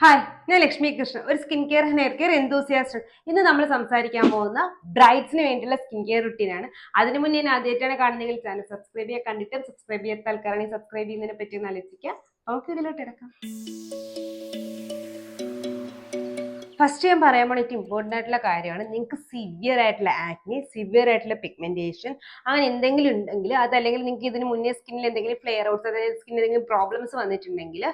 Hi, ഞാൻ ലക്ഷ്മി കൃഷ്ണൻ, ഒരു skin care hair care enthusiast. ഇന്ന് നമ്മൾ സംസാരിക്കാൻ പോകുന്ന ബ്രൈഡ്സിന് വേണ്ടിയുള്ള സ്കിൻ കെയർ റുട്ടീനാണ്. അതിനു മുന്നേ ഞാൻ ആദ്യമായിട്ടാണ് കാണുന്നതെങ്കിൽ ചാനൽ സബ്സ്ക്രൈബ് ചെയ്യാൻ കണ്ടിട്ട് സബ്സ്ക്രൈബ് ചെയ്യാത്ത ആൾക്കാരാണെങ്കിൽ സബ്സ്ക്രൈബ് ചെയ്യുന്നതിനെ പറ്റി ഒന്ന് ആലോചിക്കുക. നമുക്ക് ഇതിലോട്ട് എടുക്കാം. ഫസ്റ്റ് ഞാൻ പറയാൻ പോണ ഏറ്റവും ഇമ്പോർട്ടൻ്റ് ആയിട്ടുള്ള കാര്യമാണ്, നിങ്ങൾക്ക് സിവിയർ ആയിട്ടുള്ള ആക്നി, സിവിയർ ആയിട്ടുള്ള പിഗ്മെന്റേഷൻ അങ്ങനെ എന്തെങ്കിലും ഉണ്ടെങ്കിൽ, അതല്ലെങ്കിൽ നിങ്ങൾക്ക് ഇതിന് മുന്നേ സ്കിന്നിൽ എന്തെങ്കിലും ഫ്ലെയർ ഔട്ട്സ്, അതായത് സ്കിന്നിൽ എന്തെങ്കിലും പ്രോബ്ലംസ് വന്നിട്ടുണ്ടെങ്കിൽ,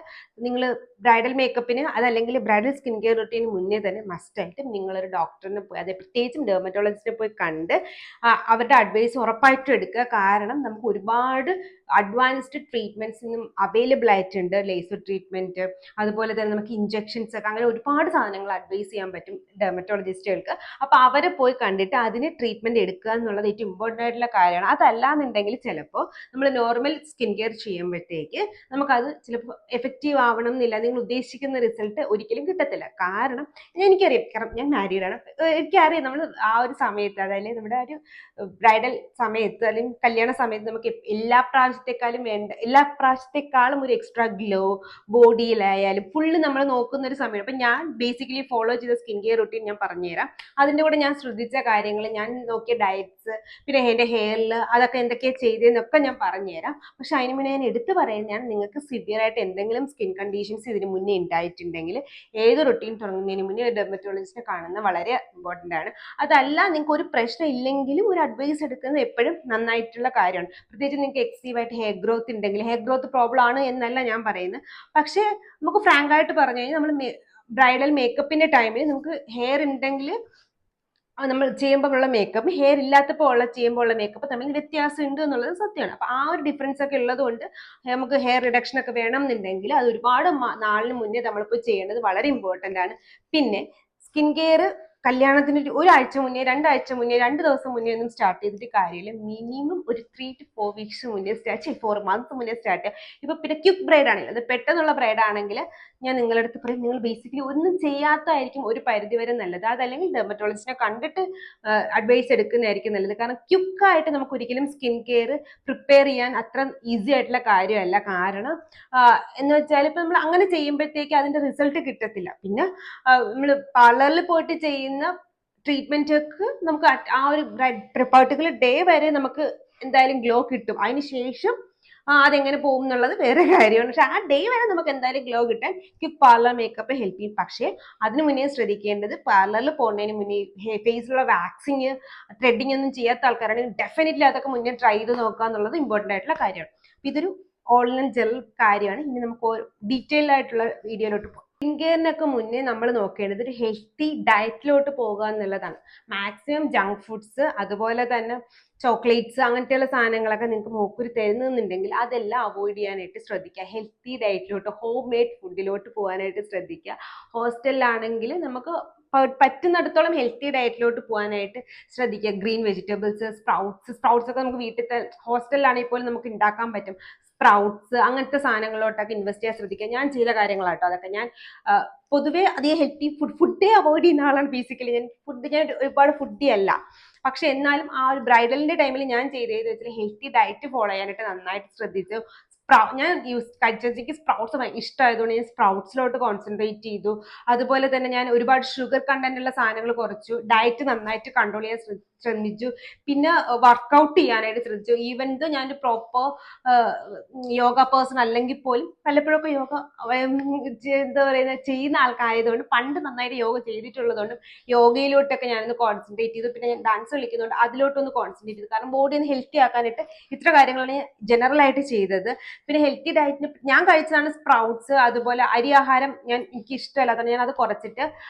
നിങ്ങൾ ബ്രൈഡൽ മേക്കപ്പിന് അതല്ലെങ്കിൽ ബ്രൈഡൽ സ്കിൻ കെയർ റുട്ടീന് മുന്നേ തന്നെ മസ്റ്റായിട്ട് നിങ്ങളൊരു ഡോക്ടറിനെ പോയി, അതായത് പ്രത്യേകിച്ചും ഡെർമറ്റോളജിസ്റ്റിനെ പോയി കണ്ട് അവരുടെ അഡ്വൈസ് ഉറപ്പായിട്ടും എടുക്കുക. കാരണം നമുക്ക് ഒരുപാട് അഡ്വാൻസ്ഡ് ട്രീറ്റ്മെന്റ്സിനും അവൈലബിൾ ആയിട്ടുണ്ട്. ലേസർ ട്രീറ്റ്മെന്റ്, അതുപോലെ തന്നെ നമുക്ക് ഇഞ്ചെക്ഷൻസ് ഒക്കെ, അങ്ങനെ ഒരുപാട് സാധനങ്ങൾ അഡ്വൈസ് ചെയ്യാൻ പറ്റും ഡെർമറ്റോളജിസ്റ്റുകൾക്ക്. അപ്പൊ അവരെ പോയി കണ്ടിട്ട് അതിന് ട്രീറ്റ്മെന്റ് എടുക്കുക എന്നുള്ളത് ഏറ്റവും ഇമ്പോർട്ടൻ്റ് ആയിട്ടുള്ള കാര്യമാണ്. അതല്ലാന്നുണ്ടെങ്കിൽ ചിലപ്പോൾ നമ്മൾ നോർമൽ സ്കിൻ കെയർ ചെയ്യുമ്പോഴത്തേക്ക് നമുക്കത് ചിലപ്പോൾ എഫക്റ്റീവ് ആവണം എന്നില്ല, നിങ്ങൾ ഉദ്ദേശിക്കുന്ന റിസൾട്ട് ഒരിക്കലും കിട്ടത്തില്ല. കാരണം എനിക്കറിയാം, കാരണം ഞാൻ മാരീഡാണ്. എനിക്കറിയാം നമ്മൾ ആ ഒരു സമയത്ത്, അതായത് നമ്മുടെ ഒരു ബ്രൈഡൽ സമയത്ത് അല്ലെങ്കിൽ കല്യാണ സമയത്ത് നമുക്ക് എല്ലാ പ്രാവശ്യത്തെക്കാളും ഒരു എക്സ്ട്രാ ഗ്ലോ ബോഡിയിലായാലും ഫുള്ള് നമ്മൾ നോക്കുന്ന ഒരു സമയം. അപ്പൊ ഞാൻ ബേസിക്കലി ഫോളോ ചെയ്ത സ്കിൻ കെയർ റുട്ടീൻ ഞാൻ പറഞ്ഞുതരാം. അതിൻ്റെ കൂടെ ഞാൻ ശ്രദ്ധിച്ച കാര്യങ്ങൾ, ഞാൻ നോക്കിയ ഡയറ്റ്സ്, പിന്നെ എൻ്റെ ഹെയറിൽ അതൊക്കെ എന്തൊക്കെയാണ് ചെയ്തതെന്നൊക്കെ ഞാൻ പറഞ്ഞുതരാം. പക്ഷെ അതിന് മുന്നേ ഞാൻ എടുത്തു പറയുന്നതാണ്, നിങ്ങൾക്ക് സിവിയർ ആയിട്ട് എന്തെങ്കിലും സ്കിൻ കണ്ടീഷൻസ് ഇതിന് മുന്നേ ഉണ്ടായിട്ടുണ്ടെങ്കിൽ ഏത് റുട്ടീൻ തുടങ്ങുന്നതിന് മുന്നേ ഒരു ഡെർമറ്റോളജിസ്റ്റിനെ കാണുന്നത് വളരെ ഇമ്പോർട്ടൻ്റ് ആണ്. അതല്ല നിങ്ങൾക്ക് ഒരു പ്രശ്നം ഇല്ലെങ്കിലും ഒരു അഡ്വൈസ് എടുക്കുന്നത് എപ്പോഴും നന്നായിട്ടുള്ള കാര്യമാണ്. പ്രത്യേകിച്ച് നിങ്ങൾക്ക് എക്സീവായിട്ട് ഹെയർ ഗ്രോത്ത് ഉണ്ടെങ്കിൽ, ഹെയർ ഗ്രോത്ത് പ്രോബ്ലം ആണ് എന്നല്ല ഞാൻ പറയുന്നത്, പക്ഷേ നമുക്ക് ഫ്രാങ്ക് ആയിട്ട് പറഞ്ഞു കഴിഞ്ഞാൽ നമ്മൾ ബ്രൈഡൽ മേക്കപ്പിന്റെ ടൈമിൽ നമുക്ക് ഹെയർ ഉണ്ടെങ്കിൽ നമ്മൾ ചെയ്യുമ്പോൾ ഉള്ള മേക്കപ്പ്, ഹെയർ ഇല്ലാത്തപ്പോൾ ചെയ്യുമ്പോൾ ഉള്ള മേക്കപ്പ് തമ്മിൽ വ്യത്യാസം ഉണ്ട് എന്നുള്ളത് സത്യമാണ്. അപ്പൊ ആ ഒരു ഡിഫറൻസ് ഒക്കെ ഉള്ളത് കൊണ്ട് നമുക്ക് ഹെയർ റിഡക്ഷൻ ഒക്കെ വേണം എന്നുണ്ടെങ്കിൽ അത് ഒരുപാട് നാളിന് മുന്നേ നമ്മളിപ്പോൾ ചെയ്യേണ്ടത് വളരെ ഇമ്പോർട്ടൻ്റ് ആണ്. പിന്നെ സ്കിൻ കെയർ കല്യാണത്തിന് ഒരാഴ്ച മുന്നേ, 2 ആഴ്ച മുന്നേ, 2 ദിവസം മുന്നേ ഒന്നും സ്റ്റാർട്ട് ചെയ്തിട്ട് കാര്യമില്ല. മിനിമം ഒരു 3 to 4 weeks മുന്നേ 4 months മുന്നേ സ്റ്റാർട്ട് ചെയ്യുക. ഇപ്പൊ പിന്നെ ക്വിക്ക് ബ്രൈഡ് ആണെങ്കിൽ, അത് പെട്ടെന്നുള്ള ബ്രൈഡ് ആണെങ്കിൽ ഞാൻ നിങ്ങളുടെ അടുത്ത് പറയും, നിങ്ങൾ ബേസിക്കലി ഒന്നും ചെയ്യാത്തതായിരിക്കും ഒരു പരിധി വരെ നല്ലത്. അതല്ലെങ്കിൽ ഡെർമറ്റോളജിസ്റ്റിനെ കണ്ടിട്ട് അഡ്വൈസ് എടുക്കുന്നതായിരിക്കും നല്ലത്. കാരണം ക്വിക്കായിട്ട് നമുക്ക് ഒരിക്കലും സ്കിൻ കെയർ പ്രിപ്പയർ ചെയ്യാൻ അത്ര ഈസി ആയിട്ടുള്ള കാര്യമല്ല. കാരണം എന്ന് വെച്ചാൽ ഇപ്പൊ നമ്മൾ അങ്ങനെ ചെയ്യുമ്പോഴത്തേക്ക് അതിന്റെ റിസൾട്ട് കിട്ടത്തില്ല. പിന്നെ നമ്മൾ പാർലറിൽ പോയിട്ട് ചെയ്യുന്ന ട്രീറ്റ്മെന്റൊക്കെ നമുക്ക് ആ ഒരു പർട്ടിക്കുലർ ഡേ വരെ നമുക്ക് എന്തായാലും ഗ്ലോ കിട്ടും. അതിനുശേഷം അതെങ്ങനെ പോകും എന്നുള്ളത് വേറെ കാര്യമാണ്. പക്ഷെ ആ ഡേ വരെ നമുക്ക് എന്തായാലും ഗ്ലോ കിട്ടാൻ പാർലർ മേക്കപ്പ് ഹെൽപ്പ് ചെയ്യും. പക്ഷേ അതിനു മുന്നേ ശ്രദ്ധിക്കേണ്ടത്, പാർലറിൽ പോകുന്നതിന് മുന്നേ ഫേസിലുള്ള വാക്സിങ്, ത്രെഡിങ് ഒന്നും ചെയ്യാത്ത ആൾക്കാരാണെങ്കിൽ ഡെഫിനറ്റ്ലി അതൊക്കെ മുന്നേ ട്രൈ ചെയ്ത് നോക്കുക എന്നുള്ളത് ഇമ്പോർട്ടൻ്റ് ആയിട്ടുള്ള കാര്യമാണ്. ഇതൊരു ഓൾ ആൻഡ് ജനറൽ കാര്യമാണ്. ഇനി നമുക്ക് ഡീറ്റെയിൽ ആയിട്ടുള്ള വീഡിയോയിലോട്ട് പോകാം. സ്കിൻ കെയറിനൊക്കെ മുന്നേ നമ്മൾ നോക്കേണ്ടത് ഒരു ഹെൽത്തി ഡയറ്റിലോട്ട് പോകുക എന്നുള്ളതാണ്. മാക്സിമം ജങ്ക് ഫുഡ്സ്, അതുപോലെ തന്നെ ചോക്ലേറ്റ്സ്, അങ്ങനത്തെയുള്ള സാധനങ്ങളൊക്കെ നിങ്ങൾക്ക് മൂക്കുരി തരുന്നുണ്ടെങ്കിൽ അതെല്ലാം അവോയ്ഡ് ചെയ്യാനായിട്ട് ശ്രദ്ധിക്കുക. ഹെൽത്തി ഡയറ്റിലോട്ട്, ഹോം മെയ്ഡ് ഫുഡിലോട്ട് പോകാനായിട്ട് ശ്രദ്ധിക്കുക. ഹോസ്റ്റലിലാണെങ്കിൽ നമുക്ക് പറ്റുന്നിടത്തോളം ഹെൽത്തി ഡയറ്റിലോട്ട് പോകാനായിട്ട് ശ്രദ്ധിക്കുക. ഗ്രീൻ വെജിറ്റബിൾസ്, സ്പ്രൗട്ട്സ് ഒക്കെ നമുക്ക് വീട്ടിൽ ഹോസ്റ്റലിലാണെങ്കിൽ പോലും നമുക്ക് ഉണ്ടാക്കാൻ പറ്റും. സ്പ്രൗട്ട്സ് അങ്ങനത്തെ സാധനങ്ങളിലോട്ടൊക്കെ ഇൻവെസ്റ്റ് ചെയ്യാൻ ശ്രദ്ധിക്കുക. ഞാൻ ചെയ്ത കാര്യങ്ങളാട്ടോ അതൊക്കെ. ഞാൻ പൊതുവേ അധികം ഹെൽത്തി ഫുഡേ അവോയ്ഡ് ചെയ്യുന്ന ആളാണ് ബേസിക്കലി. ഞാൻ ഒരുപാട് ഫുഡി അല്ല. പക്ഷെ എന്നാലും ആ ഒരു ബ്രൈഡലിന്റെ ടൈമിൽ ഞാൻ ചെയ്തത് വെച്ചാൽ ഹെൽത്തി ഡയറ്റ് ഫോളോ ചെയ്യാനായിട്ട് നന്നായിട്ട് ശ്രദ്ധിച്ചു. ഞാൻ കഴിച്ചെനിക്ക് സ്പ്രൗട്ട്സ് ഇഷ്ടമായതുകൊണ്ട് ഞാൻ സ്പ്രൗട്ട്സിലോട്ട് കോൺസെൻട്രേറ്റ് ചെയ്തു. അതുപോലെ തന്നെ ഞാൻ ഒരുപാട് ഷുഗർ കണ്ടന്റ് ഉള്ള സാധനങ്ങൾ കുറച്ചു. ഡയറ്റ് നന്നായിട്ട് കൺട്രോൾ ചെയ്യാൻ ശ്രമിച്ചു. പിന്നെ വർക്കൗട്ട് ചെയ്യാനായിട്ട് ശ്രമിച്ചു. ഈവൻ ദോ ഞാൻ പ്രോപ്പർ യോഗ പേഴ്സൺ അല്ലെങ്കിൽ പോലും പലപ്പോഴൊക്കെ യോഗ എന്താ പറയുന്നത് ചെയ്യുന്ന ആൾക്കായതുകൊണ്ട്, പണ്ട് നന്നായിട്ട് യോഗ ചെയ്തിട്ടുള്ളതുകൊണ്ടും യോഗയിലോട്ടൊക്കെ ഞാനൊന്ന് കോൺസെൻട്രേറ്റ് ചെയ്തു. പിന്നെ ഞാൻ ഡാൻസ് കളിക്കുന്നുണ്ട്, അതിലോട്ടൊന്ന് കോൺസെൻട്രേറ്റ് ചെയ്തു. കാരണം ബോഡി ഒന്ന് ഹെൽത്തി ആക്കാനായിട്ട് ഇത്ര കാര്യങ്ങളാണ് ഞാൻ ജനറൽ ആയിട്ട് ചെയ്തത്. പിന്നെ ഹെൽത്തി ഡയറ്റിന് ഞാൻ കഴിച്ചതാണ് സ്പ്രൗട്ട്സ്, അതുപോലെ അരി ആഹാരം എനിക്ക് ഇഷ്ടമല്ലാത്തതാണ് ഞാൻ അത് കുറച്ചിട്ട്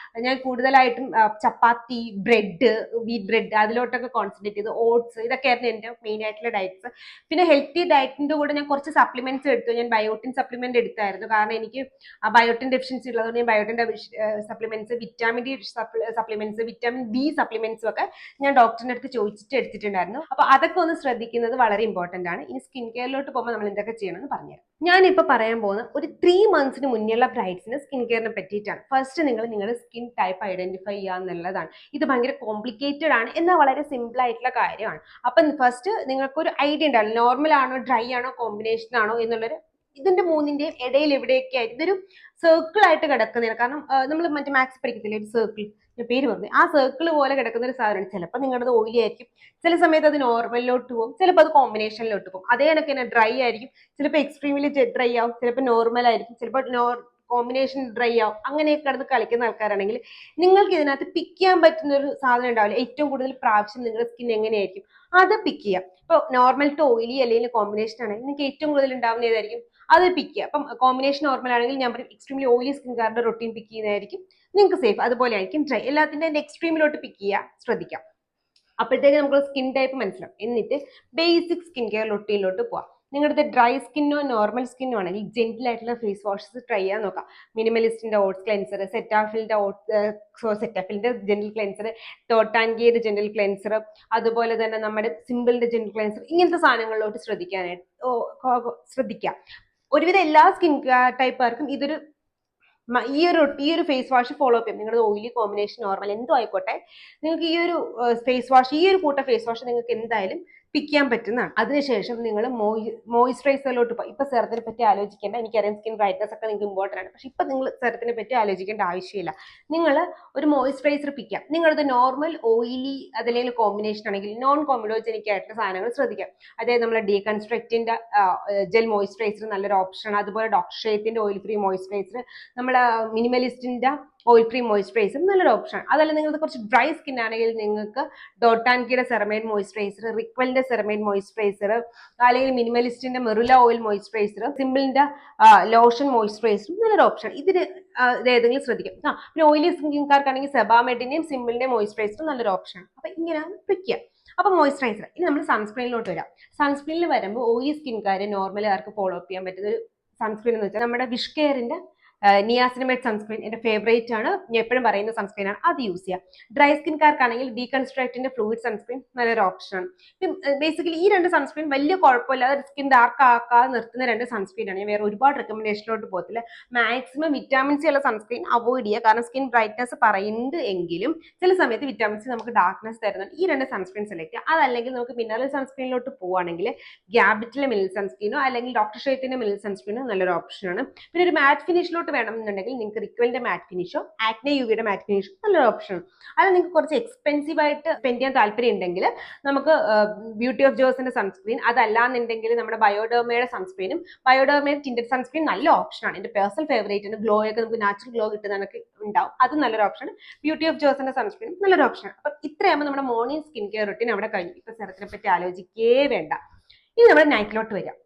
ഞാൻ കൂടുതലായിട്ടും ചപ്പാത്തി, ബ്രെഡ്, വീറ്റ് ബ്രെഡ് അതിലോട്ടൊക്കെ കോൺസെൻട്രേറ്റ് ചെയ്തു. ഓട്സ്, ഇതൊക്കെയായിരുന്നു എൻ്റെ മെയിൻ ആയിട്ടുള്ള ഡയറ്റ്സ്. പിന്നെ ഹെൽത്തി ഡയറ്റിന്റെ കൂടെ ഞാൻ കുറച്ച് സപ്ലിമെന്റ്സ് എടുത്തു. ഞാൻ ബയോട്ടിൻ സപ്ലിമെന്റ് എടുത്തായിരുന്നു. കാരണം എനിക്ക് ബയോട്ടിൻ ഡെഫിഷ്യൻസി ഉള്ളതുകൊണ്ട് ഞാൻ biotin supplements, vitamin D supplements, vitamin B സപ്ലിമെന്റ്സും ഒക്കെ ഞാൻ ഡോക്ടറിന്റെ അടുത്ത് ചോദിച്ചിട്ട് എടുത്തിട്ടുണ്ടായിരുന്നു. അപ്പൊ അതൊക്കെ ഒന്ന് ശ്രദ്ധിക്കുന്നത് വളരെ ഇമ്പോർട്ടന്റ് ആണ്. ഇനി സ്കിൻ കെയറിലോട്ട് പോകുമ്പോൾ നമ്മൾ എന്തൊക്കെ ചെയ്യണമെന്ന് പറഞ്ഞുതരാം. ഞാനിപ്പോൾ പറയാൻ പോകുന്ന ഒരു 3 months മുന്നേയുള്ള ബ്രൈഡ്സിന് സ്കിൻ കെയറിനെ പറ്റിയിട്ടാണ്. ഫസ്റ്റ് നിങ്ങൾ നിങ്ങളുടെ സ്കിൻ ടൈപ്പ് ഐഡന്റിഫൈ ചെയ്യുക എന്നുള്ളതാണ്. ഇത് ഭയങ്കര കോംപ്ലിക്കേറ്റഡ് ആണ്, എന്നാൽ വളരെ സിമ്പിൾ ആയിട്ടുള്ള കാര്യമാണ്. അപ്പം ഫസ്റ്റ് നിങ്ങൾക്കൊരു ഐഡിയ ഉണ്ടാവില്ല, നോർമൽ ആണോ, ഡ്രൈ ആണോ, കോമ്പിനേഷൻ ആണോ എന്നുള്ളൊരു ഇതിന്റെ മൂന്നിന്റെയും ഇടയിൽ എവിടെയൊക്കെ ആയിട്ട് ഇതൊരു സർക്കിൾ ആയിട്ട് കിടക്കുന്നതാണ്. കാരണം നമ്മൾ മറ്റേ മാത്സ് പഠിക്കത്തില്ലേ ഒരു സർക്കിൾ, പേര് പറഞ്ഞു, ആ സർക്കിൾ പോലെ കിടക്കുന്ന ഒരു സാധനമാണ്. ചിലപ്പോൾ നിങ്ങളുടെ ഓയിലി ആയിരിക്കും, ചില സമയത്ത് അത് നോർമലിലോട്ട് പോകും, ചിലപ്പോൾ അത് കോമ്പിനേഷനിലോട്ട് പോകും. അതേ കണക്ക് തന്നെ ഡ്രൈ ആയിരിക്കും, ചിലപ്പോൾ എക്സ്ട്രീമിലി ഡ്രൈ ആവും, ചിലപ്പോൾ നോർമൽ ആയിരിക്കും, ചിലപ്പോൾ കോമ്പിനേഷൻ ഡ്രൈ ആവും. അങ്ങനെയൊക്കെ കിടന്ന് കളിക്കുന്ന ആൾക്കാരാണെങ്കിൽ നിങ്ങൾക്ക് ഇതിനകത്ത് പിക്ക് ചെയ്യാൻ പറ്റുന്ന ഒരു സാധനം ഉണ്ടാവില്ല. ഏറ്റവും കൂടുതൽ പ്രാവശ്യം നിങ്ങളുടെ സ്കിൻ എങ്ങനെയായിരിക്കും അത് പിക്ക് ചെയ്യാം. ഇപ്പോൾ നോർമൽ ടു ഓയിലി അല്ലെങ്കിൽ കോമ്പിനേഷൻ ആണെങ്കിൽ നിങ്ങൾക്ക് ഏറ്റവും കൂടുതൽ ഉണ്ടാവുന്ന ഏതായിരിക്കും അത് പിക്ക് ചെയ്യുക. അപ്പം കോമ്പിനേഷൻ നോർമൽ ആണെങ്കിൽ ഞാൻ പറയും എക്സ്ട്രീംലി ഓയിലി സ്കിൻകാരുടെ റൊട്ടീൻ പിക്ക് ചെയ്യുന്നതായിരിക്കും നിങ്ങൾക്ക് സേഫ്. അതുപോലെ ആയിരിക്കും ഡ്രൈ, എല്ലാത്തിൻ്റെ എക്സ്ട്രീമിലോട്ട് പിക്ക് ചെയ്യുക ശ്രദ്ധിക്കാം. അപ്പോഴത്തേക്ക് നമുക്ക് സ്കിൻ ടൈപ്പ് മനസ്സിലാവും. എന്നിട്ട് ബേസിക് സ്കിൻ കെയർ റൊട്ടീനിലോട്ട് പോവാം. നിങ്ങളുടെ ഡ്രൈ സ്കിന്നോ നോർമൽ സ്കിന്നോ ആണെങ്കിൽ ജെന്റിൽ ആയിട്ടുള്ള ഫേസ് വാഷസ് ട്രൈ ചെയ്യാൻ നോക്കാം. മിനിമലിസ്റ്റിന്റെ ഓട്സ് ക്ലെൻസർ, സെറ്റാഫിലിന്റെ ജെന്റിൽ ക്ലെൻസർ, ടോട്ടാൻഗിയുടെ ജെന്റിൽ ക്ലെൻസർ, അതുപോലെ തന്നെ നമ്മുടെ സിമ്പിളിന്റെ ജെന്റിൽ ക്ലെൻസർ, ഇങ്ങനത്തെ സാധനങ്ങളിലോട്ട് ശ്രദ്ധിക്കാം. ഒരുവിധം എല്ലാ സ്കിൻ ടൈപ്പുകാർക്കും ഇതൊരു ഈ ഒരു ഫേസ് വാഷ് ഫോളോ അപ്പ് ചെയ്യും. നിങ്ങളുടെ ഓയിലി കോമ്പിനേഷൻ നോർമൽ എന്തോ ആയിക്കോട്ടെ, നിങ്ങൾക്ക് ഈ ഒരു ഫേസ് വാഷ്, ഈ ഒരു കൂട്ട ഫേസ് വാഷ് നിങ്ങൾക്ക് എന്തായാലും പിക്ക് ചെയ്യാൻ പറ്റുന്നതാണ്. അതിനുശേഷം നിങ്ങൾ മോയിസ്ചറൈസറിലോട്ട് പോകും. ഇപ്പൊ സെറത്തിനെ പറ്റി ആലോചിക്കേണ്ട, എനിക്കറിയാം സ്കിൻ ബ്രൈറ്റ്നസ് ഒക്കെ നിങ്ങൾക്ക് ഇമ്പോർട്ടൻ്റ് ആണ്, പക്ഷെ ഇപ്പൊ നിങ്ങൾ സെറത്തിനെ പറ്റി ആലോചിക്കേണ്ട ആവശ്യമില്ല. നിങ്ങൾ ഒരു മോയിസ്ചറൈസർ പിക്ക് ചെയ്യാം. നിങ്ങളത് നോർമൽ ഓയിലി അതല്ലെങ്കിൽ കോമ്പിനേഷൻ ആണെങ്കിൽ നോൺ കോമ്പിനോജനിക് ആയിട്ടുള്ള സാധനങ്ങൾ ശ്രദ്ധിക്കാം. അതായത് നമ്മുടെ ഡീകൺസ്ട്രക്റ്റിന്റെ ജെൽ മോയിസ്ചറൈസർ നല്ലൊരു ഓപ്ഷനാണ്. അതുപോലെ ഡോക്ടർ ഷെയ്ത്തിന്റെ ഓയിൽ ഫ്രീ മോയിസ്ചറൈസർ, നമ്മുടെ മിനിമലിസ്റ്റിന്റെ ഓയിൽ ഫ്രീ മോയിസ്ചറൈസർ നല്ലൊരു ഓപ്ഷൻ. അതല്ല നിങ്ങൾക്ക് കുറച്ച് ഡ്രൈ സ്കിൻ ആണെങ്കിൽ നിങ്ങൾക്ക് ഡോട്ടാൻകിയുടെ സെറമൈഡ് മോയിസ്ചറൈസർ, റിക്വലിന്റെ സെറമൈഡ് മോയിസ്ചറൈസർ, അല്ലെങ്കിൽ മിനിമലിസ്റ്റിന്റെ മെറുല ഓയിൽ മോയിസ്ചറൈസർ, സിമ്പിളിന്റെ ലോഷൻ മോയിസ്ചറൈസർ നല്ലൊരു ഓപ്ഷൻ. ഇതിന് ഏതെങ്കിലും ശ്രദ്ധിക്കാം. പിന്നെ ഓയിലി സ്കിൻകാർക്കാണെങ്കിൽ സെബാമെഡിന്റെയും സിമ്പിളിന്റെയും മോയിസ്ചറൈസർ നല്ലൊരു ഓപ്ഷൻ. അപ്പൊ ഇങ്ങനെയാണ് പിക്ക്. അപ്പൊ മോയിസ്ചറൈസർ. ഇനി നമ്മൾ സൺസ്ക്രീനിലോട്ട് വരാം. സൺസ്ക്രീനിൽ വരുമ്പോൾ ഓയിലി സ്കിൻകാരെ നോർമലാർക്ക് ഫോളോ അപ്പ് ചെയ്യാൻ പറ്റുന്ന ഒരു സൺസ്ക്രീൻ എന്ന് വെച്ചാൽ നമ്മുടെ വിഷ് കെയറിന്റെ നിയാസിനമൈഡ് സൺസ്ക്രീൻ എൻ്റെ ഫേവറേറ്റ് ആണ്, ഞാൻ എപ്പോഴും പറയുന്ന സൺസ്ക്രീൻ ആണ്, അത് യൂസ് ചെയ്യാം. ഡ്രൈ സ്കിൻകാർക്കാണെങ്കിൽ ഡീകൺസ്ട്രക്റ്റിന്റെ ഫ്ലൂയിഡ് സൺസ്ക്രീൻ നല്ലൊരു ഓപ്ഷനാണ്. ബേസിക്കലി ഈ രണ്ട് സൺസ്ക്രീൻ വലിയ കുഴപ്പമില്ലാതെ സ്കിൻ ഡാർക്ക് ആക്കാതെ നിർത്തുന്ന രണ്ട് സൺസ്ക്രീൻ ആണ്. ഞാൻ വേറെ ഒരുപാട് റെക്കമെൻഡേഷനിലോട്ട് പോകത്തില്ല. മാക്സിമം വിറ്റാമിൻ സി ഉള്ള സൺസ്ക്രീൻ അവോയ്ഡ് ചെയ്യുക. കാരണം സ്കിൻ ബ്രൈറ്റ്നസ് പറയുന്നുണ്ട് എങ്കിലും ചില സമയത്ത് വിറ്റാമിൻ സി നമുക്ക് ഡാർക്ക്നെസ് തരുന്നുണ്ട്. ഈ രണ്ട് സൺസ്ക്രീൻ സെലക്ട് ചെയ്യുക. അതല്ലെങ്കിൽ നമുക്ക് മിനറൽ സൺസ്ക്രീനിലോട്ട് പോവുകയാണെങ്കിൽ ഗ്യാബിറ്റിലെ മിനറൽ സൺസ്ക്രീനോ അല്ലെങ്കിൽ ഡോക്ടർ ഷെയ്ത്തിന്റെ മിനറൽ സൺസ്ക്രീനോ നല്ലൊരു ഓപ്ഷനാണ്. പിന്നെ ഒരു മാറ്റ് ഫിനിഷിലോട്ട് വേണമെന്നുണ്ടെങ്കിൽ നിങ്ങൾക്ക് റിക്വലിന്റെ മാറ്റ് ഫിനിഷോ ആക്നെ യുവിയുടെ മാറ്റ് ഫിനിഷോ നല്ലൊരു ഓപ്ഷൻ. അത് നിങ്ങൾക്ക് കുറച്ച് എക്സ്പെൻസീവ് ആയിട്ട് സ്പെൻഡ് ചെയ്യാൻ താല്പര്യം ഉണ്ടെങ്കിൽ നമുക്ക് ബ്യൂട്ടി ഓഫ് ജോസിന്റെ സൺസ്ക്രീൻ, അതല്ലാന്നുണ്ടെങ്കിൽ നമ്മുടെ ബയോഡെർമയുടെ സൺസ്ക്രീനും, ബയോഡെർമയുടെ ടിൻറ്റഡ് സൺസ്ക്രീൻ നല്ല ഓപ്ഷനാണ്. എൻ്റെ പേഴ്സണൽ ഫേവറേറ്റ് ആണ്. ഗ്ലോ ഒക്കെ നമുക്ക് നാച്ചുറൽ ഗ്ലോ കിട്ടുന്നതൊക്കെ ഉണ്ടാവും, അത് നല്ലൊരു ഓപ്ഷൻ. ബ്യൂട്ടി ഓഫ് ജോസിന്റെ സൺസ്ക്രീൻ നല്ലൊരു ഓപ്ഷൻ. അപ്പൊ ഇത്രയാകുമ്പോൾ നമ്മുടെ മോർണിംഗ് സ്കിൻ കെയർ റൂട്ടീൻ അവിടെ കഴിഞ്ഞു. ഇപ്പൊ സെറത്തിനെ പറ്റി ആലോചിക്കേ വേണ്ട. ഇനി നമ്മൾ നൈറ്റിലോട്ട് വരാം.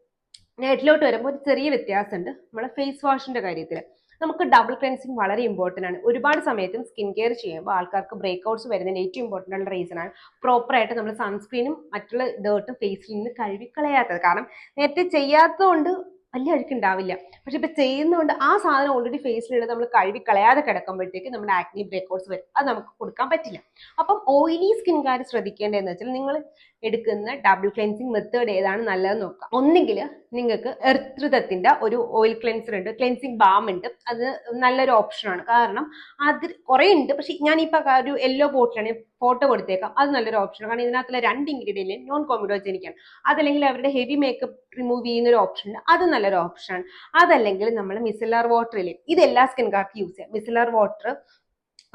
നൈറ്റിലോട്ട് വരുമ്പോൾ ഒരു ചെറിയ വ്യത്യാസമുണ്ട് നമ്മുടെ ഫേസ് വാഷിന്റെ കാര്യത്തിൽ. നമുക്ക് ഡബിൾ ക്ലെൻസിങ് വളരെ ഇമ്പോർട്ടൻ്റ് ആണ്. ഒരുപാട് സമയത്തും സ്കിൻ കെയർ ചെയ്യുമ്പോൾ ആൾക്കാർക്ക് ബ്രേക്ക്ഔട്ട്സ് വരുന്നതിന് ഏറ്റവും ഇമ്പോർട്ടൻ്റ് ആയിട്ടുള്ള റീസൺ ആണ് പ്രോപ്പറായിട്ട് നമ്മൾ സൺസ്ക്രീനും മറ്റുള്ള ഡേർട്ടും ഫേസിൽ നിന്ന് കഴുകിക്കളയാത്തത്. കാരണം നേരത്തെ ചെയ്യാത്തതുകൊണ്ട് വലിയ അഴുക്കുണ്ടാവില്ല, പക്ഷെ ഇപ്പൊ ചെയ്യുന്നതുകൊണ്ട് ആ സാധനം ഓൾറെഡി ഫേസിലുള്ളത് നമ്മൾ കഴുകിക്കളയാതെ കിടക്കുമ്പോഴത്തേക്ക് നമ്മുടെ ആക്നി ബ്രേക്ക്ഔട്ട്സ് വരും. അത് നമുക്ക് കൊടുക്കാൻ പറ്റില്ല. അപ്പം ഓയിലി സ്കിൻകാർ ശ്രദ്ധിക്കേണ്ടതെന്ന് വെച്ചാൽ നിങ്ങൾ എടുക്കുന്ന ഡബിൾ ക്ലെൻസിങ് മെത്തേഡ് ഏതാണ് നല്ലതെന്ന് നോക്കാം. ഒന്നുകിൽ നിങ്ങൾക്ക് എർത്തൃതത്തിന്റെ ഒരു ഓയിൽ ക്ലെൻസർ ഉണ്ട്, ക്ലെൻസിങ് ബാം ഉണ്ട്, അത് നല്ലൊരു ഓപ്ഷനാണ്. കാരണം അത് കുറേ ഉണ്ട്, പക്ഷെ ഞാനിപ്പോൾ ഒരു യെല്ലോ ബോട്ടിലാണ് ഫോട്ടോ കൊടുത്തേക്കാം, അത് നല്ലൊരു ഓപ്ഷനാണ്. കാരണം ഇതിനകത്തുള്ള 2 ഇൻഗ്രീഡിയൻറ്റ് നോൺ കോമ്പിനോജനിക്കാണ്. അതല്ലെങ്കിൽ അവരുടെ ഹെവി മേക്കപ്പ് റിമൂവ് ചെയ്യുന്ന ഒരു ഓപ്ഷൻ ഉണ്ട്, അത് നല്ലൊരു ഓപ്ഷനാണ്. അതല്ലെങ്കിൽ നമ്മൾ മിസലർ വാട്ടറിൽ, ഇത് എല്ലാ സ്കിൻകാർക്കും യൂസ് ചെയ്യാം. മിസലർ വാട്ടർ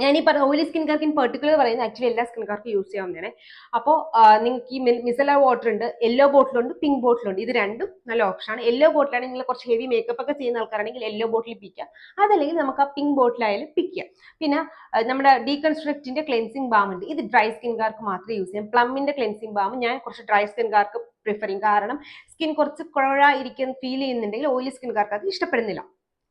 ഞാൻ ഈ പറഞ്ഞ ഓയിലി സ്കിൻകാർക്ക് ഇൻ പെർട്ടിക്കുലർ പറയുന്നത് ആക്ച്വലി എല്ലാ സ്കിൻകാർക്കും യൂസ് ചെയ്യാവുന്നതാണ്. അപ്പോൾ നിങ്ങൾക്ക് ഈ മിസലർ വാട്ടർ ഉണ്ട്, യെല്ലോ ബോട്ടിലുണ്ട്, പിങ്ക് ബോട്ടിലുണ്ട്. ഇത് രണ്ടും നല്ല ഓപ്ഷനാണ്. യെല്ലോ ബോട്ടിലാണെങ്കിൽ നിങ്ങൾ കുറച്ച് ഹെവി മേക്കപ്പ് ഒക്കെ ചെയ്യുന്ന ആൾക്കാരാണെങ്കിൽ യെല്ലോ ബോട്ടിൽ പിക്ക് ചെയ്യാം. അതല്ലെങ്കിൽ നമുക്ക് ആ പിങ്ക് ബോട്ടിലായാലും പിക്ക് ചെയ്യാം. പിന്നെ നമ്മുടെ ഡീകൺസ്ട്രക്റ്റിന്റെ ക്ലെൻസിങ് ബാം ഉണ്ട്, ഇത് ഡ്രൈ സ്കിൻകാർക്ക് മാത്രമേ യൂസ് ചെയ്യാം. പ്ലമ്മിന്റെ ക്ലെൻസിങ് ബാം ഞാൻ കുറച്ച് ഡ്രൈ സ്കിൻകാർക്ക് പ്രിഫർ ചെയ്യും. കാരണം സ്കിൻ കുറച്ച് കുഴയിരിക്കുന്ന ഫീൽ ചെയ്യുന്നുണ്ടെങ്കിൽ ഓയിലി സ്കിൻകാർക്ക് അത്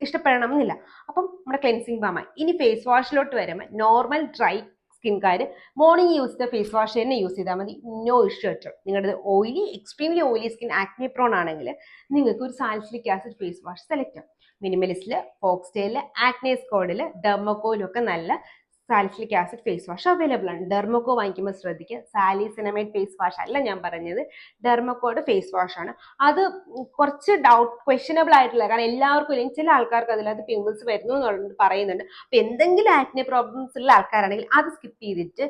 ഇഷ്ടപ്പെടണമെന്നില്ല. അപ്പം നമ്മുടെ ക്ലെൻസിങ് ബാമായി. ഇനി ഫേസ് വാഷിലോട്ട് വരുമ്പോൾ നോർമൽ ഡ്രൈ സ്കിൻകാർ മോർണിംഗ് യൂസ് ചെയ്ത ഫേസ് വാഷ് തന്നെ യൂസ് ചെയ്താൽ മതി, നോ ഇഷ്യൂ അറ്റ് ഓൾ. നിങ്ങളുടെ oily extremely oily skin acne prone ആണെങ്കിൽ നിങ്ങൾക്ക് ഒരു salicylic acid face wash select ചെയ്യാം. മിനിമലിസ്റ്റില്, ഫോക്സ്റ്റൈലില്, ആക്നെ സ്ക്വാഡില്, ഡെർമക്കോയിലും ഒക്കെ നല്ല salicylic acid face wash available ആണ്. ഡെർമോക്കോ വാങ്ങിക്കുമ്പോൾ ശ്രദ്ധിക്കുക, സാലിസിനമൈഡ് ഫേസ് വാഷ് അല്ല ഞാൻ പറഞ്ഞത്, ഡെർമോക്കോയുടെ ഫേസ് വാഷ് ആണ്. അത് കുറച്ച് ക്വസ്റ്റ്യനബിൾ ആയിട്ടുള്ള, കാരണം എല്ലാവർക്കും ഇല്ലെങ്കിൽ ചില ആൾക്കാർക്ക് അതിനകത്ത് പിമ്പിൾസ് വരുന്നു എന്നുള്ളത് പറയുന്നുണ്ട്. അപ്പൊ എന്തെങ്കിലും ആക്നെ പ്രോബ്ലംസ് ഉള്ള ആൾക്കാരാണെങ്കിൽ അത് സ്കിപ്പ് ചെയ്തിട്ട്,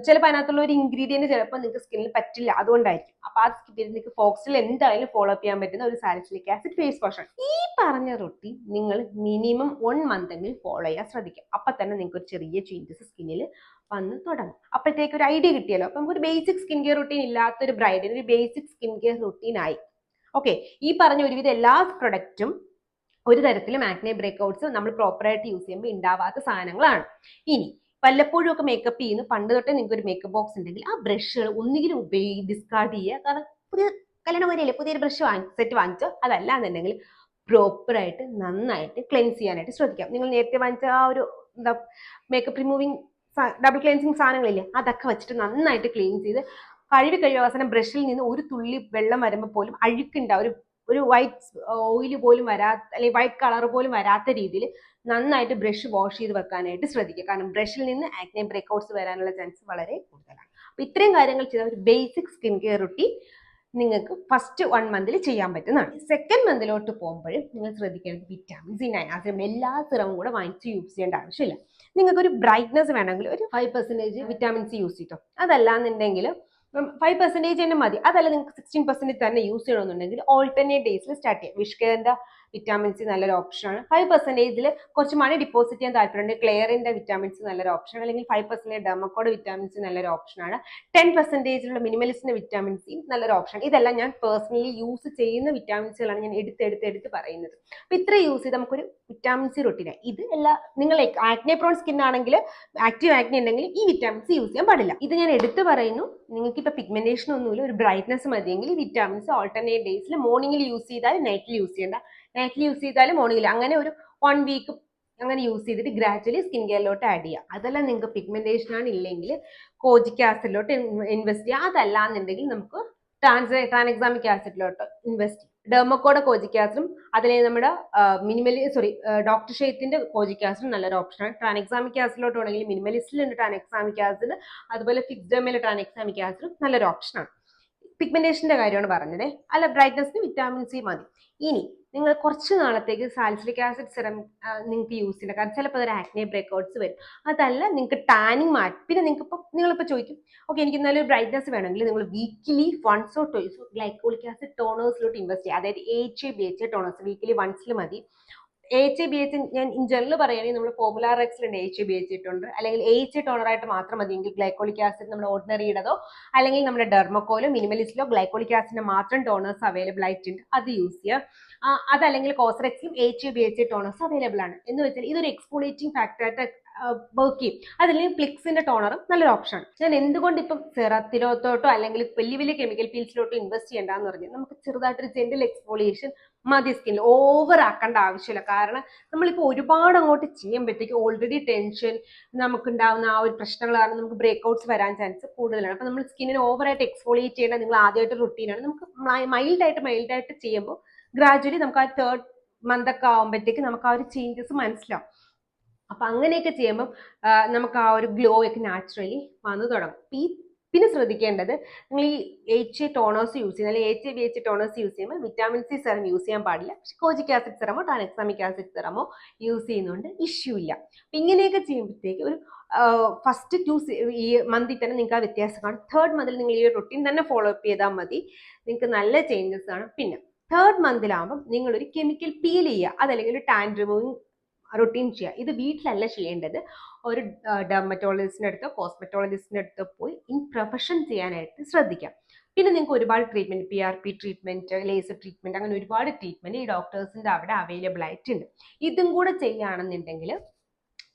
ചിലപ്പോൾ അതിനകത്തുള്ള ഒരു ഇൻഗ്രീഡിയന്റ് ചിലപ്പോൾ നിങ്ങൾക്ക് സ്കിന്നിൽ പറ്റില്ല, അതുകൊണ്ടായിരിക്കും. അപ്പൊ അത് സ്കിപ്പ് ചെയ്ത് നിങ്ങൾക്ക് ഫോക്സിൽ എന്തായാലും ഫോളോ അപ്പ് ചെയ്യാൻ പറ്റുന്ന ഒരു സാലിസിലിക് ആസിഡ് ഫേസ് വാഷ് ആണ്. ഈ പറഞ്ഞ റൊട്ടീൻ നിങ്ങൾ മിനിമം 1 month എങ്കിലും ഫോളോ ചെയ്യാൻ ശ്രദ്ധിക്കുക. അപ്പൊ തന്നെ നിങ്ങൾക്ക് ഒരു ചെറിയ ചേഞ്ചസ് സ്കിന്നിൽ വന്ന് തുടങ്ങും. അപ്പോഴത്തേക്ക് ഒരു ഐഡിയ കിട്ടിയല്ലോ. അപ്പൊ നമുക്കൊരു ബേസിക് സ്കിൻ കെയർ റൂട്ടീൻ ഇല്ലാത്തൊരു ബ്രൈഡിന് ഒരു ബേസിക് സ്കിൻ കെയർ റൂട്ടീൻ ആയി. ഓക്കെ, ഈ പറഞ്ഞ ഒരുവിധം എല്ലാ പ്രൊഡക്റ്റും ഒരു തരത്തിലും ആക്നെ ബ്രേക്ക്ഔട്ട്സ് നമ്മൾ പ്രോപ്പറായിട്ട് യൂസ് ചെയ്യുമ്പോൾ ഉണ്ടാവാത്ത സാധനങ്ങളാണ്. ഇനി വല്ലപ്പോഴും ഒക്കെ മേക്കപ്പ് ചെയ്യുന്നു, പണ്ട് തൊട്ടേ നിങ്ങൾക്ക് ഒരു മേക്കപ്പ് ബോക്സ് ഉണ്ടെങ്കിൽ ആ ബ്രഷുകൾ ഒന്നുകിലും ഡിസ്കാർഡ് ചെയ്യുക. കാരണം പുതിയ കല്യാണം വരെയല്ലേ, പുതിയൊരു ബ്രഷ് സെറ്റ് വാങ്ങിച്ചോ. അതല്ല എന്നുണ്ടെങ്കിൽ പ്രോപ്പറായിട്ട് നന്നായിട്ട് ക്ലെൻസ് ചെയ്യാനായിട്ട് ശ്രദ്ധിക്കാം. നിങ്ങൾ നേരത്തെ വാങ്ങിച്ച ആ ഒരു എന്താ മേക്കപ്പ് റിമൂവിങ് ഡബിൾ ക്ലെൻസിങ് സാധനങ്ങളില്ലേ, അതൊക്കെ വെച്ചിട്ട് നന്നായിട്ട് ക്ലീൻ ചെയ്ത് കഴിവ് അവസാനം ബ്രഷിൽ നിന്ന് ഒരു തുള്ളി വെള്ളം വരുമ്പോൾ പോലും അഴുക്കുണ്ടാവും, ഒരു വൈറ്റ് ഓയിൽ പോലും വരാത്ത, അല്ലെങ്കിൽ വൈറ്റ് കളർ പോലും വരാത്ത രീതിയിൽ നന്നായിട്ട് ബ്രഷ് വാഷ് ചെയ്ത് വെക്കാനായിട്ട് ശ്രദ്ധിക്കുക. കാരണം ബ്രഷിൽ നിന്ന് ആക്നെ ബ്രേക്ക്ഔട്ട്സ് വരാനുള്ള ചാൻസ് വളരെ കൂടുതലാണ്. അപ്പൊ ഇത്രയും കാര്യങ്ങൾ ചെയ്ത ഒരു ബേസിക് സ്കിൻ കെയർ റുട്ടീൻ നിങ്ങൾക്ക് ഫസ്റ്റ് 1 month ചെയ്യാൻ പറ്റുന്നതാണ്. സെക്കൻഡ് മന്തിലോട്ട് പോകുമ്പോഴും നിങ്ങൾ ശ്രദ്ധിക്കേണ്ടത് വിറ്റാമിൻ സി, നയാസിൻ എല്ലാ സിറവും കൂടെ വാങ്ങിച്ച് യൂസ് ചെയ്യേണ്ട ആവശ്യമില്ല. നിങ്ങൾക്ക് ഒരു ബ്രൈറ്റ്നസ് വേണമെങ്കിൽ ഒരു 5% വിറ്റാമിൻ സി യൂസ് ചെയ്തോ. അതല്ലാന്നുണ്ടെങ്കിൽ 5% തന്നെ മതി. അതല്ല നിങ്ങൾക്ക് 16% തന്നെ യൂസ് ചെയ്യണമെന്നുണ്ടെങ്കിൽ ഓൾട്ടർനേറ്റ് ഡേയ്സിൽ സ്റ്റാർട്ട് ചെയ്യാം. വിഷ്കേറിന്റെ വിറ്റാമിൻ സി നല്ലൊരു ഓപ്ഷനാണ്. 5%ൽ കുറച്ച് മണി ഡിപ്പോസിറ്റ് ചെയ്യാൻ താല്പര്യമുണ്ട്, ക്ലെയറിന്റെ വിറ്റാമിൻ സി നല്ലൊരു ഓപ്ഷൻ, അല്ലെങ്കിൽ 5% ഡെർമക്കോയുടെ വിറ്റാമിൻ സി നല്ലൊരു ഓപ്ഷനാണ്. 10% മിനിമലിസ്റ്റിന്റെ വിറ്റാമിൻ സി നല്ലൊരു ഓപ്ഷൻ. ഇതെല്ലാം ഞാൻ പേഴ്സണലി യൂസ് ചെയ്യുന്ന വിറ്റാമിൻ സികളാണ് ഞാൻ എടുത്ത് പറയുന്നത്. അപ്പൊ ഇത്ര യൂസ് ചെയ്ത് നമുക്കൊരു വിറ്റാമിൻ സി റൊട്ടീൻ. ഇത് എല്ലാ നിങ്ങൾ ആക്നെ പ്രോൺ സ്കിൻ ആണെങ്കിൽ, ആക്റ്റീവ് ആക്നെ ഉണ്ടെങ്കിൽ ഈ വിറ്റാമിൻ സി യൂസ് ചെയ്യാൻ പാടില്ല. ഇത് ഞാൻ എടുത്തു പറയുന്നു. നിങ്ങൾക്ക് ഇപ്പൊ പിഗ്മെന്റേഷൻ ഒന്നുമില്ല, ഒരു ബ്രൈറ്റ്നസ് മതിയെങ്കിൽ വിറ്റാമിൻസ് ഓൾട്ടർനേറ്റ് ഡേയ്സിൽ മോർണിംഗിൽ യൂസ് ചെയ്താൽ നൈറ്റിൽ യൂസ് ചെയ്യേണ്ട, നൈറ്റിൽ യൂസ് ചെയ്താലും മോർണിംഗിൽ, അങ്ങനെ ഒരു 1 week അങ്ങനെ യൂസ് ചെയ്തിട്ട് ഗ്രാജുവലി സ്കിൻ കെയറിലോട്ട് ആഡ് ചെയ്യുക. അതെല്ലാം നിങ്ങൾക്ക് പിഗ്മെന്റേഷൻ ആണ് ഇല്ലെങ്കിൽ കോജിക് ആസിഡിലോട്ട് ഇൻവെസ്റ്റ് ചെയ്യുക. അതല്ലാന്നുണ്ടെങ്കിൽ നമുക്ക് ട്രാൻഎക്സാമിക് ആസിഡിലോട്ട് ഇൻവെസ്റ്റ് ചെയ്യും. ഡെർമക്കോയുടെ കോജിക് ആസിഡും അതിലെ നമ്മുടെ ഡോക്ടർ ഷെയ്ത്തിന്റെ കോജിക് ആസിഡും നല്ലൊരു ഓപ്ഷനാണ്. ട്രാൻഎക്സാമിക് ആസിഡിലോട്ട് ആണെങ്കിൽ മിനിമലിസ്റ്റിലുണ്ട് ട്രാൻഎക്സാമിക് ആസിഡ്, അതുപോലെ ഫിക്സ്ഡെർമയിലെ ട്രാൻഎക്സാമിക് ആസിഡും നല്ലൊരു ഓപ്ഷനാണ്. പിഗ്മെന്റേഷന്റെ കാര്യമാണ് പറഞ്ഞത്. അല്ല, ബ്രൈറ്റ്നസിന് വിറ്റാമിൻ സി മതി. ഇനി നിങ്ങൾ കുറച്ച് നാളത്തേക്ക് സാലിസിലിക് ആസിഡ് സിറം നിങ്ങൾക്ക് യൂസ് ചെയ്യില്ല, കാരണം ചിലപ്പോൾ ഒരു ആക്നെ ബ്രേക്ക്ഔട്ട്സ് വരും. അതല്ല നിങ്ങൾക്ക് ടാനിങ് മാറ്റി, പിന്നെ നിങ്ങളിപ്പോൾ ചോദിക്കും, ഓക്കെ എനിക്ക് നല്ലൊരു ബ്രൈറ്റ്നസ് വേണമെങ്കിൽ നിങ്ങൾ വീക്കിലി 1 or 2 ഗ്ലൈക്കോളിക് ആസിഡ് ടോണേഴ്സിലോട്ട് ഇൻവെസ്റ്റ് ചെയ്യുക. അതായത് AHA BHA ടോണേഴ്സ് വീക്കിലി 1 മതി. AHA BHA ഞാൻ ഇൻ ജനറൽ പറയുകയാണെങ്കിൽ നമ്മൾ പോപ്പുലർ എക്സിലുണ്ട് AHA BHA ഇട്ടുണ്ട്, അല്ലെങ്കിൽ AHA ടോണറായിട്ട് മാത്രം മതി എങ്കിൽ ഗ്ലൈക്കോളിക് ആസിഡ് നമ്മുടെ ഓർഡിനറിയുടേതോ അല്ലെങ്കിൽ നമ്മുടെ ഡെർമക്കോയിലോ മിനിമലിസ്റ്റിലോ ഗ്ലൈക്കോളിക് ആസിഡിന്റെ മാത്രം ടോണേഴ്സ് അവൈലബിൾ ആയിട്ടുണ്ട്, അത് യൂസ് ചെയ്യുക. അതല്ലെങ്കിൽ കോസ്റെക്സിലും AHA BHA ടോണേഴ്സ് അവൈലബിൾ ആണ്. എന്ന് വെച്ചാൽ ഇതൊരു എക്സ്ഫോളിയേറ്റിംഗ് ഫാക്ടറായിട്ട് വർക്ക് ചെയ്യും. അതല്ലെങ്കിൽ പ്ലിക്സിന്റെ ടോണറും നല്ലൊരു ഓപ്ഷൻ. ഞാൻ എന്തുകൊണ്ട് ഇപ്പം സെറത്തിലോട്ടോ അല്ലെങ്കിൽ വലിയ കെമിക്കൽ പീൽസിലോട്ടോ ഇൻവെസ്റ്റ് ചെയ്യേണ്ടെന്ന് പറഞ്ഞാൽ നമുക്ക് ചെറുതായിട്ടൊരു ജെന്റിൽ എക്സ്ഫോളിയേഷൻ മതി സ്കിന്നിൽ, ഓവർ ആക്കേണ്ട ആവശ്യമില്ല. കാരണം നമ്മളിപ്പോൾ ഒരുപാട് അങ്ങോട്ട് ചെയ്യുമ്പോഴത്തേക്ക് ഓൾറെഡി ടെൻഷൻ നമുക്കുണ്ടാവുന്ന ആ ഒരു പ്രശ്നങ്ങൾ കാരണം നമുക്ക് ബ്രേക്ക്ഔട്ട്സ് വരാൻ ചാൻസ് കൂടുതലാണ്. അപ്പൊ നമ്മൾ സ്കിന്നിന് ഓവറായിട്ട് എക്സ്ഫോളിയേറ്റ് ചെയ്യേണ്ട നിങ്ങൾ ആദ്യമായിട്ട് റുട്ടീനാണ്. നമുക്ക് മൈൽഡായിട്ട് ചെയ്യുമ്പോൾ ഗ്രാജുവലി നമുക്ക് ആ 3rd month ഒക്കെ ആകുമ്പോഴത്തേക്ക് നമുക്ക് ആ ഒരു ചേഞ്ചസ് മനസ്സിലാവും. അപ്പൊ അങ്ങനെയൊക്കെ ചെയ്യുമ്പോൾ നമുക്ക് ആ ഒരു ഗ്ലോ ഒക്കെ നാച്ചുറലി വന്നു തുടങ്ങും. പിന്നെ ശ്രദ്ധിക്കേണ്ടത്, നിങ്ങൾ ഈ AHA ടോണേഴ്സ് യൂസ് ചെയ്യുന്ന, അല്ലെങ്കിൽ AHA BHA ടോണേഴ്സ് യൂസ് ചെയ്യുമ്പോൾ വിറ്റാമിൻ സി സെറം യൂസ് ചെയ്യാൻ പാടില്ല. പക്ഷെ കോജിക് ആസിഡ് സെറമോ ട്രാൻഎക്സാമിക് ആസിഡ് സെറമോ യൂസ് ചെയ്യുന്നതുകൊണ്ട് ഇഷ്യൂ ഇല്ല. അപ്പൊ ഇങ്ങനെയൊക്കെ ചെയ്യുമ്പോഴത്തേക്ക് ഒരു ഫസ്റ്റ് 2 മന്തിൽ തന്നെ നിങ്ങൾക്ക് ആ വ്യത്യാസം കാണും. 3rd month നിങ്ങൾ ഈ റൊട്ടീൻ തന്നെ ഫോളോ അപ്പ് ചെയ്താൽ മതി, നിങ്ങൾക്ക് നല്ല ചേഞ്ചസ് ആണ്. പിന്നെ 3rd month നിങ്ങളൊരു കെമിക്കൽ പീൽ ചെയ്യുക, അതല്ലെങ്കിൽ ഒരു ടാൻ റിമൂവിങ് റൊട്ടീൻ ചെയ്യുക. ഇത് വീട്ടിലല്ല ചെയ്യേണ്ടത്, ഒരു ഡെർമറ്റോളജിസ്റ്റിന്റെ അടുത്തോ കോസ്മെറ്റോളജിസ്റ്റിന്റെ അടുത്തോ പോയി ഇൻ പ്രൊഫഷൻ ചെയ്യാനായിട്ട് ശ്രദ്ധിക്കാം. പിന്നെ നിങ്ങൾക്ക് ഒരുപാട് treatment, PRP treatment, laser treatment, അങ്ങനെ ഒരുപാട് ട്രീറ്റ്മെന്റ് ഈ ഡോക്ടേഴ്സിന്റെ അവിടെ അവൈലബിൾ ആയിട്ടുണ്ട്. ഇതും കൂടെ ചെയ്യുകയാണെന്നുണ്ടെങ്കിൽ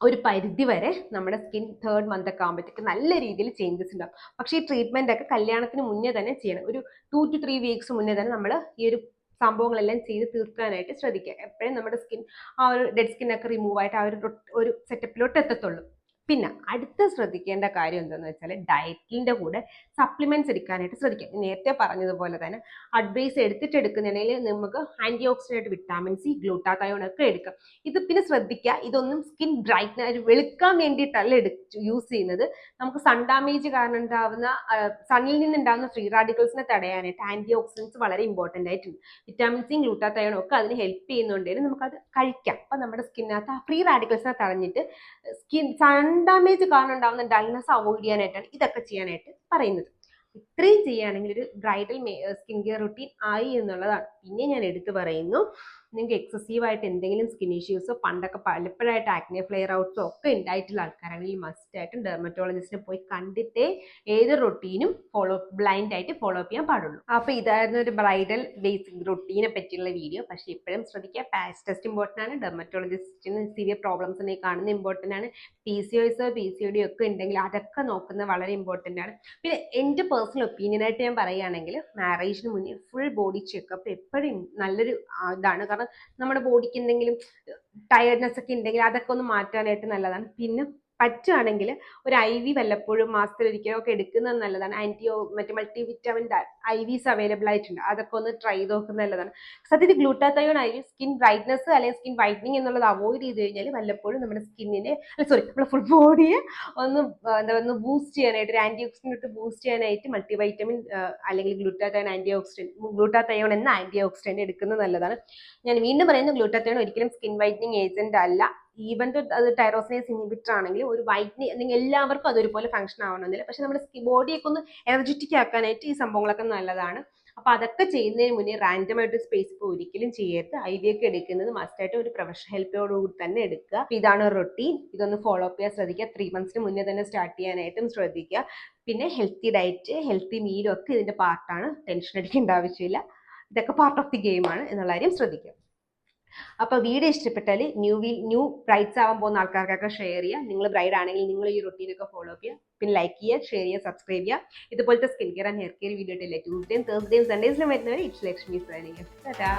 ഒരു പരിധി വരെ നമ്മുടെ സ്കിൻ 3rd month ഒക്കെ ആകുമ്പോഴത്തേക്ക് നല്ല രീതിയിൽ ചേഞ്ചസ് ഉണ്ടാവും. പക്ഷേ ഈ ട്രീറ്റ്മെന്റ് ഒക്കെ കല്യാണത്തിന് മുന്നേ തന്നെ ചെയ്യണം. ഒരു 2 to 3 weeks മുന്നേ തന്നെ നമ്മൾ ഈ ഒരു സംഭവങ്ങളെല്ലാം ചെയ്ത് തീർക്കാനായിട്ട് ശ്രദ്ധിക്കുക. എപ്പോഴും നമ്മുടെ സ്കിൻ ആ ഒരു ഡെഡ് സ്കിൻ ഒക്കെ റിമൂവ് ആയിട്ട് ആ ഒരു സെറ്റപ്പിലോട്ട് എത്തത്തുള്ളൂ. പിന്നെ അടുത്ത ശ്രദ്ധിക്കേണ്ട കാര്യം എന്താണെന്ന് വെച്ചാൽ ഡയറ്റിൻ്റെ കൂടെ സപ്ലിമെന്റ്സ് എടുക്കാനായിട്ട് ശ്രദ്ധിക്കാം. നേരത്തെ പറഞ്ഞതുപോലെ തന്നെ അഡ്വൈസ് എടുക്കുന്നുണ്ടെങ്കിൽ നമുക്ക് antioxidant vitamin C, glutathione ഒക്കെ എടുക്കാം. ഇത് പിന്നെ ശ്രദ്ധിക്കുക, ഇതൊന്നും സ്കിൻ ബ്രൈറ്റ്നർ വെളുക്കാൻ വേണ്ടിയിട്ടല്ല യൂസ് ചെയ്യുന്നത്. നമുക്ക് സൺ ഡാമേജ് കാരണം ഉണ്ടാവുന്ന സണ്ണിൽ നിന്നുണ്ടാകുന്ന ഫ്രീ റാഡിക്കൽസിനെ തടയാനായിട്ട് ആന്റി ഓക്സിഡൻസ് വളരെ ഇമ്പോർട്ടൻ്റ് ആയിട്ടുണ്ട്. വിറ്റാമിൻ സി, ഗ്ലൂട്ടാതയോൺ ഒക്കെ അതിന് ഹെൽപ്പ് ചെയ്യുന്നുണ്ടെങ്കിൽ നമുക്കത് കഴിക്കാം. അപ്പം നമ്മുടെ സ്കിന്നകത്ത് ആ ഫ്രീ റാഡിക്കൽസിനെ തടഞ്ഞിട്ട് സൺ ഡാമേജ് കാരണം ഉണ്ടാകുന്ന ഡൾനെസ് അവോയ്ഡ് ചെയ്യാനായിട്ടാണ് ഇതൊക്കെ ചെയ്യാനായിട്ട് പറയുന്നത്. ഇത്രയും ചെയ്യുകയാണെങ്കിൽ ഒരു ബ്രൈഡൽ സ്കിൻ കെയർ റുട്ടീൻ ആയി എന്നുള്ളതാണ്. പിന്നെ ഞാൻ എടുത്തു പറയുന്നു, നിങ്ങൾക്ക് എക്സസീവായിട്ട് എന്തെങ്കിലും സ്കിൻ ഇഷ്യൂസോ പണ്ടൊക്കെ പലപ്പോഴായിട്ട് ആക്നെ ഫ്ലെയർ ഔട്ട്സോ ഒക്കെ ഉണ്ടായിട്ടുള്ള ആൾക്കാരാണെങ്കിൽ മസ്റ്റായിട്ടും ഡെർമറ്റോളജിസ്റ്റിനെ പോയി കണ്ടിട്ടേ ഏത് റൊട്ടീനും ബ്ലൈൻഡ് ആയിട്ട് ഫോളോ അപ്പ് ചെയ്യാൻ പാടുള്ളൂ. അപ്പോൾ ഇതായിരുന്നു ഒരു ബ്രൈഡൽ ബേസിക് റൊട്ടീനെ പറ്റിയുള്ള വീഡിയോ. പക്ഷേ ഇപ്പോഴും ശ്രദ്ധിക്കുക, പാച്ച് ടെസ്റ്റ് ഇമ്പോർട്ടൻ്റ് ആണ്, ഡെർമറ്റോളജിസ്റ്റിന് സിവിയർ പ്രോബ്ലംസ് ഉണ്ടെങ്കിൽ കാണുന്നത് ഇമ്പോർട്ടൻ്റ് ആണ്, PCOSോ PCOD ഒക്കെ ഉണ്ടെങ്കിൽ അതൊക്കെ നോക്കുന്നത് വളരെ ഇമ്പോർട്ടൻ്റ് ആണ്. പിന്നെ എൻ്റെ പേഴ്സണൽ ഒപ്പീനിയനായിട്ട് ഞാൻ പറയുകയാണെങ്കിൽ മാരേജിന് മുന്നേ ഫുൾ ബോഡി ചെക്കപ്പ് എപ്പോഴും നല്ലൊരു ഇതാണ്. കാരണം നമ്മുടെ ബോഡിക്ക് എന്തെങ്കിലും ടയർഡ്നെസ് ഒക്കെ ഉണ്ടെങ്കിൽ അതൊക്കെ ഒന്ന് മാറ്റാനായിട്ട് നല്ലതാണ്. പിന്നെ പറ്റുകയാണെങ്കിൽ ഒരു IV വല്ലപ്പോഴും മാസത്തിലൊരിക്കലും ഒക്കെ എടുക്കുന്നത് നല്ലതാണ്. മറ്റേ മൾട്ടി വിറ്റാമിൻ IVs അവൈലബിൾ ആയിട്ടുണ്ട്, അതൊക്കെ ഒന്ന് ട്രൈ ചെയ്ത് നോക്കുന്നത് നല്ലതാണ്. സത്യത്തിൽ ഗ്ലൂട്ടാതയോൺ IV സ്കിൻ ബ്രൈറ്റ്നസ് അല്ലെങ്കിൽ സ്കിൻ വൈറ്റനിങ് എന്നുള്ളത് അവോയ്ഡ് ചെയ്ത് കഴിഞ്ഞാൽ വല്ലപ്പോഴും നമ്മുടെ സ്കിന്നിനെ നമ്മുടെ ഫുൾ ബോഡിയെ ഒന്ന് ബൂസ്റ്റ് ചെയ്യാനായിട്ട്, ഒരു ആന്റി ഓക്സിഡന്റ് ബൂസ്റ്റ് ചെയ്യാനായിട്ട് മൾട്ടി വൈറ്റമിൻ അല്ലെങ്കിൽ ഗ്ലൂട്ടാതയോൺ എന്ന ആന്റി ഓക്സിഡന്റ് എടുക്കുന്നത് നല്ലതാണ്. ഞാൻ വീണ്ടും പറയുന്നു, ഗ്ലൂട്ടാതയോൺ ഒരിക്കലും സ്കിൻ വൈറ്റനിങ് ഏജന്റ് അല്ല. ഈവൻ അത് ടൈറോസിനേസ് ഇൻഹിബിറ്റർ ആണെങ്കിൽ ഒരു വൈറ്റനിങ് നിങ്ങൾ എല്ലാവർക്കും അതൊരുപോലെ ഫംഗ്ഷൻ ആവണമെന്നില്ല. പക്ഷെ നമ്മുടെ ബോഡിയൊക്കെ ഒന്ന് എനർജറ്റിക് ആക്കാനായിട്ട് ഈ സംഭവങ്ങളൊക്കെ നല്ലതാണ്. അപ്പൊ അതൊക്കെ ചെയ്യുന്നതിന് മുന്നേ റാൻഡമായിട്ട് സ്പേസ് ഇപ്പോൾ ഒരിക്കലും ചെയ്യരുത്. IV ഒക്കെ എടുക്കുന്നത് മസ്റ്റായിട്ട് ഒരു പ്രൊഫഷണൽ ഹെൽപ്പോടുകൂടി തന്നെ എടുക്കുക. ഇതാണ് റൊട്ടീൻ, ഇതൊന്ന് ഫോളോ അപ്പ് ചെയ്യാൻ ശ്രദ്ധിക്കുക. 3 months മുന്നേ തന്നെ സ്റ്റാർട്ട് ചെയ്യാനായിട്ടും ശ്രദ്ധിക്കുക. പിന്നെ ഹെൽത്തി ഡയറ്റ്, ഹെൽത്തി മീലും ഒക്കെ ഇതിന്റെ പാർട്ടാണ്, ടെൻഷൻ അടിക്കേണ്ട ആവശ്യമില്ല. ഇതൊക്കെ പാർട്ട് ഓഫ് ദി ഗെയിം ആണ് എന്നുള്ള കാര്യം ശ്രദ്ധിക്കുക. അപ്പോൾ വീഡിയോ ഇഷ്ടപ്പെട്ടാൽ ന്യൂ ബ്രൈഡ്സ് ആവാൻ പോകുന്ന ആൾക്കാർക്കൊക്കെ ഷെയർ ചെയ്യുക. നിങ്ങൾ ബ്രൈഡ് ആണെങ്കിൽ നിങ്ങൾ ഈ റൊട്ടീനൊക്കെ ഫോളോ അപ്പ് ചെയ്യുക. പിന്നെ ലൈക്ക് ചെയ്യുക, ഷെയർ ചെയ്യുക, സബ്സ്ക്രൈബ് ചെയ്യുക. ഇതുപോലത്തെ skin care and hair care video ഇട്ടില്ല. ട്യൂസ്ഡേയും തേഴ്സ്ഡേയും സൺഡേസിലും വരുന്നവരെ ഇറ്റ്സ് ലക്ഷ്മി സൈനിങ്. ടാറ്റാ.